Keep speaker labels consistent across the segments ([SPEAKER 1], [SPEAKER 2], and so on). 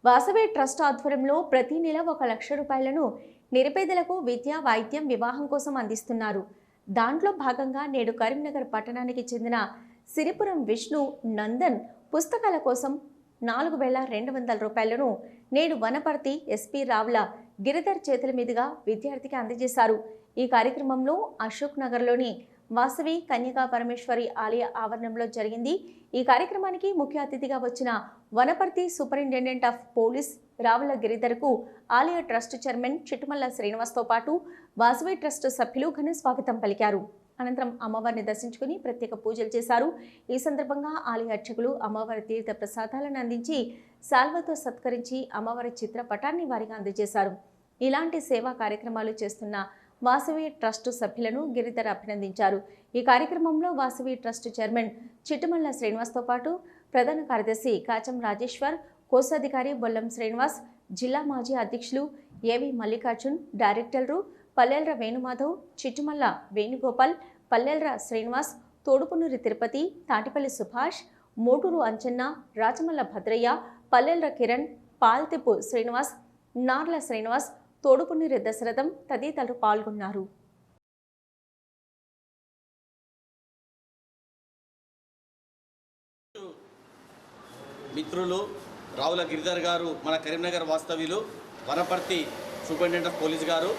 [SPEAKER 1] Vasavi trust ఆధ్వర్యంలో ప్రతి నెల 1,00,000 రూపాయలను నిరుపేదలకు విద్య, వైద్యం, వివాహం కోసం అందిస్తున్నారు. దాంట్లో భాగంగా నేడు కరీంనగర్ పట్టణానికి చెందిన సిరిపురం విష్ణు నందన్ పుస్తకాల కోసం 4,200 రూపాయలను నేడు వనపర్తి ఎస్పీ రావుల గిరిధర్ చేతుల మీదుగా విద్యార్థికి అందజేశారు. ఈ కార్యక్రమంలో అశోక్ నగర్లోని వాసవి కన్యకా పరమేశ్వరి ఆలయ ఆవరణంలో జరిగింది. ఈ కార్యక్రమానికి ముఖ్య అతిథిగా వచ్చిన Wanaparthy superintendent of police Ravula గిరిధర్కు ఆలయ ట్రస్ట్ చైర్మన్ చిట్టుమల్ల శ్రీనివాస్తో పాటు వాసవి ట్రస్ట్ సభ్యులు ఘన స్వాగతం పలికారు. అనంతరం అమ్మవారిని దర్శించుకుని ప్రత్యేక పూజలు చేశారు. ఈ సందర్భంగా ఆలయ అర్చకులు అమ్మవారి తీర్థ ప్రసాదాలను అందించి శాల్వతో సత్కరించి అమ్మవారి చిత్రపటాన్ని వారికి అందజేశారు. ఇలాంటి సేవా కార్యక్రమాలు చేస్తున్న వాసవి ట్రస్ట్ సభ్యులను గిరిధర్ అభినందించారు. ఈ కార్యక్రమంలో వాసవి ట్రస్ట్ చైర్మన్ చిట్టుమల్ల శ్రీనివాస్తో పాటు ప్రధాన కార్యదర్శి కాచం రాజేశ్వర్, కోశాధికారి బొల్లం శ్రీనివాస్, జిల్లా మాజీ అధ్యక్షులు ఏవి మల్లికార్జున్, డైరెక్టర్లు పల్లెల్ర వేణుమాధవ్, చిట్టుమల్ల వేణుగోపాల్, పల్లెల్ర శ్రీనివాస్, తోడుపునూరి తిరుపతి, తాటిపల్లి సుభాష్, మోటూరు అంచన్న, రాచమల్ల భద్రయ్య, పల్లెల్ర కిరణ్, పాల్తిపు శ్రీనివాస్, నార్ల శ్రీనివాస్, తోడుపునూరి దశరథం తదితరులు పాల్గొన్నారు.
[SPEAKER 2] మిత్రులు రావుల గిరిధర్ గారు, మన కరీంనగర్ వాస్తవ్యులు, వనపర్తి సూపరింటెండెంట్ ఆఫ్ పోలీస్ గారు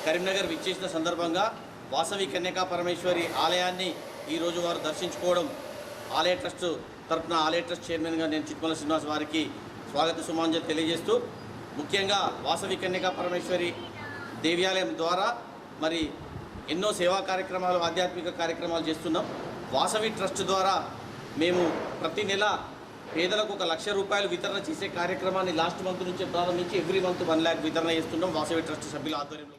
[SPEAKER 2] కరీంనగర్ విచ్చేసిన సందర్భంగా వాసవి కన్యకా పరమేశ్వరి ఆలయాన్ని ఈరోజు వారు దర్శించుకోవడం, ఆలయ ట్రస్ట్ తరఫున ఆలయ ట్రస్ట్ చైర్మన్గా నేను చిట్టుమల్ల శ్రీనివాస్ వారికి స్వాగత సుమాంజలి తెలియజేస్తూ, ముఖ్యంగా వాసవి కన్యకా పరమేశ్వరి దేవాలయం ద్వారా మరి ఎన్నో సేవా కార్యక్రమాలు, ఆధ్యాత్మిక కార్యక్రమాలు చేస్తున్నాం. వాసవి ట్రస్ట్ ద్వారా మేము ప్రతి నెల పేదలకు 1,00,000 రూపాయలు వితరణ చేసే కార్యక్రమాన్ని లాస్ట్ మంత్ నుంచి ప్రారంభించి ఎవ్రీ మంత్ 1 lakh వితరణ చేస్తున్నాం వాసవి ట్రస్ట్ సభ్యుల ఆధ్వర్యంలో.